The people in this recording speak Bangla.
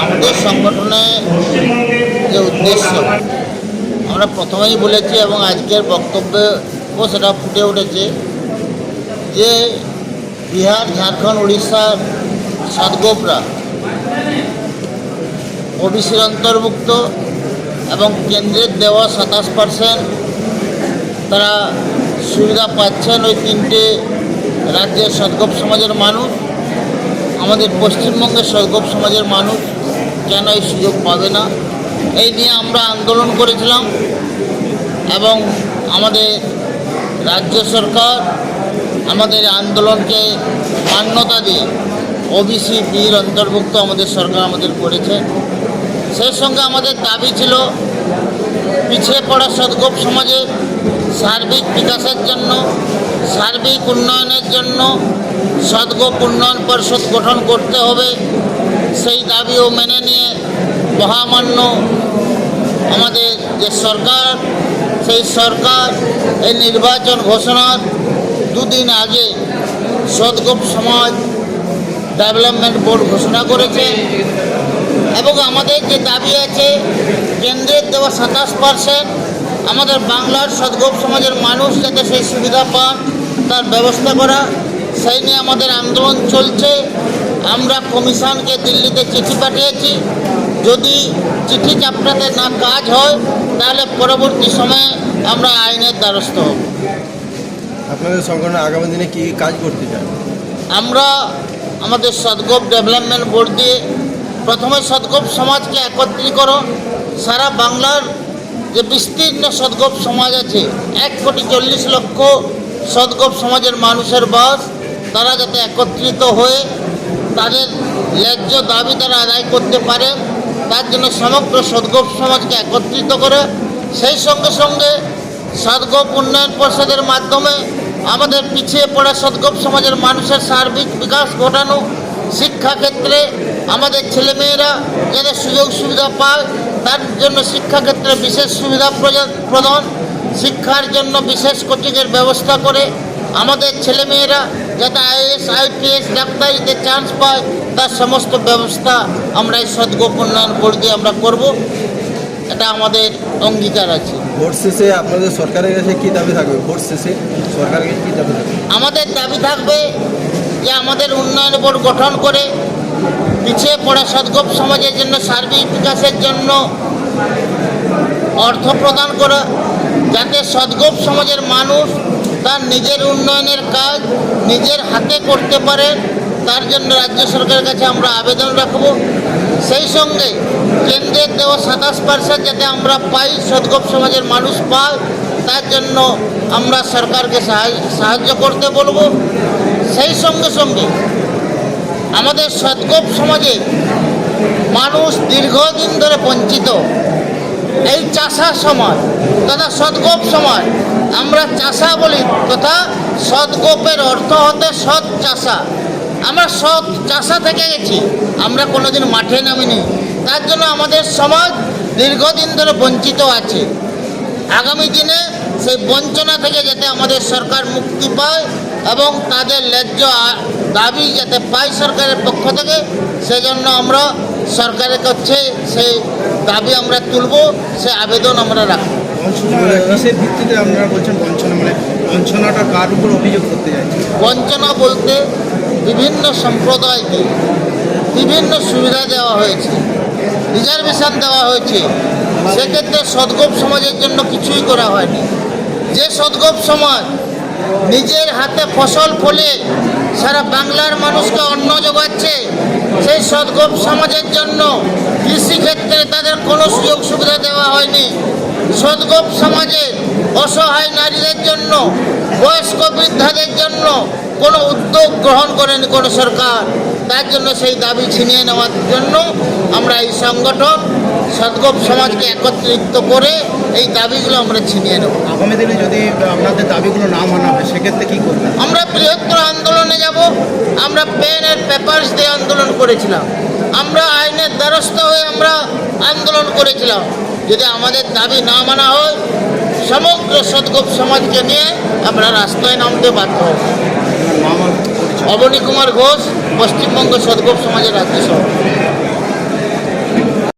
আমাদের সংগঠনে যে উদ্দেশ্য আমরা প্রথমেই বলেছি এবং আজকের বক্তব্যও সেটা ফুটে উঠেছে যে বিহার, ঝাড়খণ্ড, উড়িষ্যার সদগোপরা ওবিসির অন্তর্ভুক্ত এবং কেন্দ্রের দেওয়া 27% তারা সুবিধা পাচ্ছেন। ওই তিনটে রাজ্যের সদগোপ সমাজের মানুষ, আমাদের পশ্চিমবঙ্গের সদগোপ সমাজের মানুষ কেন এই সুযোগ পাবে না, এই নিয়ে আমরা আন্দোলন করেছিলাম এবং আমাদের রাজ্য সরকার আমাদের আন্দোলনকে মান্যতা দিয়ে ওবিসি বির অন্তর্ভুক্ত আমাদের সরকার আমাদের করেছে। সেই সঙ্গে আমাদের দাবি ছিল পিছিয়ে পড়া সদগোপ সমাজের সার্বিক বিকাশের জন্য, সার্বিক উন্নয়নের জন্য সদগোপ উন্নয়ন পরিষদ গঠন করতে হবে। সেই দাবিও মেনে নিয়ে মহামান্য আমাদের যে সরকার, সেই সরকার এই নির্বাচন ঘোষণার দুদিন আগে সদগোপ সমাজ ডেভেলপমেন্ট বোর্ড ঘোষণা করেছে এবং আমাদের যে দাবি আছে কেন্দ্রের দেওয়া 27% আমাদের বাংলার সদগোপ সমাজের মানুষ যাতে সেই সুবিধা পান তার ব্যবস্থা করা, সেই নিয়ে আমাদের আন্দোলন চলছে। আমরা কমিশনকে দিল্লিতে চিঠি পাঠিয়েছি, যদি চিঠি চাপটাতে না কাজ হয় তাহলে পরবর্তী সময়ে আমরা আইনের দ্বারস্থ হব। আপনাদের সংগঠন আগামী দিনে কী কাজ করতে চান? আমরা আমাদের সদগোপ ডেভেলপমেন্ট বোর্ড দিয়ে প্রথমে সদগোপ সমাজকে একত্রীকরণ, সারা বাংলার যে বিস্তীর্ণ সদগোপ সমাজ আছে 1,40,00,000 সদগোপ সমাজের মানুষের বাস, তারা যাতে একত্রিত হয়ে তাদের ন্যায্য দাবি তারা আদায় করতে পারে তার জন্য সমগ্র সদগোপ সমাজকে একত্রিত করে সেই সঙ্গে সঙ্গে সদগোপ উন্নয়ন পরিষদের মাধ্যমে আমাদের পিছিয়ে পড়া সদগোপ সমাজের মানুষের সার্বিক বিকাশ ঘটানো, শিক্ষাক্ষেত্রে আমাদের ছেলেমেয়েরা যাতে সুযোগ সুবিধা পায় তার জন্য শিক্ষাক্ষেত্রে বিশেষ সুবিধা প্রদান, শিক্ষার জন্য বিশেষ কোচিংয়ের ব্যবস্থা করে আমাদের ছেলেমেয়েরা যাতে IAS, IPS, ডাক্তারিতে চান্স পায় তার সমস্ত ব্যবস্থা আমরা এই সদগোপ উন্নয়ন বোর্ড দিয়ে আমরা করব, এটা আমাদের অঙ্গীকার আছে। ভোট শেষে আপনাদের সরকারের কাছে কী দাবি থাকবে? ভোট শেষে সরকারের কাছে কী দাবি থাকবে? আমাদের দাবি থাকবে যে আমাদের উন্নয়ন বোর্ড গঠন করে পিছিয়ে পড়া সদগোপ সমাজের জন্য সার্বিক বিকাশের জন্য অর্থ প্রদান করা, যাতে সদগোপ সমাজের মানুষ তার নিজের উন্নয়নের কাজ নিজের হাতে করতে পারেন তার জন্য রাজ্য সরকারের কাছে আমরা আবেদন রাখব। সেই সঙ্গে কেন্দ্রের দেওয়া 27% যাতে আমরা পাই, সদগোপ সমাজের মানুষ পায় তার জন্য আমরা সরকারকে সাহায্য করতে বলবো। সেই সঙ্গে সঙ্গে আমাদের সদগোপ সমাজে মানুষ দীর্ঘদিন ধরে বঞ্চিত, এই চাষা সমাজ তথা সদগোপ সমাজ, আমরা চাষা বলি তথা সদগোপের অর্থ হতে সৎ চাষা, আমরা সৎ চাষা থেকে গেছি, আমরা কোনোদিন মাঠে নামিনি, তার জন্য আমাদের সমাজ দীর্ঘদিন ধরে বঞ্চিত আছে। আগামী দিনে সেই বঞ্চনা থেকে যাতে আমাদের সরকার মুক্তি পায় এবং তাদের ন্যায্য দাবি যাতে পায় সরকারের পক্ষ থেকে, সেজন্য আমরা সরকারের কাছে সেই দাবি আমরা তুলব, সে আবেদন আমরা রাখব। কিসের ভিত্তিতে আপনারা বলছেন বঞ্চনা, মানে বঞ্চনাটা কার উপর অভিযোগ করতে যাচ্ছেন? বঞ্চনা বলতে বিভিন্ন সম্প্রদায়কে বিভিন্ন সুবিধা দেওয়া হয়েছে, রিজার্ভেশন দেওয়া হয়েছে, সেক্ষেত্রে সদগোপ সমাজের জন্য কিছুই করা হয়নি। যে সদগোপ সমাজ নিজের হাতে ফসল ফলে সারা বাংলার মানুষকে অন্ন যোগাচ্ছে, সেই সদগোপ সমাজের জন্য কৃষিক্ষেত্রে তাদের কোনো সুযোগ সুবিধা দেওয়া হয়নি। সদগোপ সমাজের অসহায় নারীদের জন্য, বয়স্ক বৃদ্ধাদের জন্য কোনো উদ্যোগ গ্রহণ করেনি কোনো সরকার, তার জন্য সেই দাবি ছিনিয়ে নেওয়ার জন্য আমরা এই সংগঠন সদগোপ সমাজকে একত্রিত করে এই দাবিগুলো আমরা ছিনিয়ে নেব। আগামী দিনে যদি আপনাদের দাবিগুলো না মানা হয় সেক্ষেত্রে কী করবেন? আমরা বৃহত্তর আন্দোলনে যাব। আমরা পেন অ্যান্ড পেপারস দিয়ে আন্দোলন করেছিলাম, আমরা আইনের দ্বারস্থ হয়ে আমরা আন্দোলন করেছিলাম। যদি আমাদের দাবি না মানা হয় সমগ্র সদগোপ সমাজকে নিয়ে আমরা রাস্তায় নামতে বাধ্য হব। অবনী কুমার ঘোষ, পশ্চিমবঙ্গ সদগোপ সমাজের রাজ্য সভাপতি।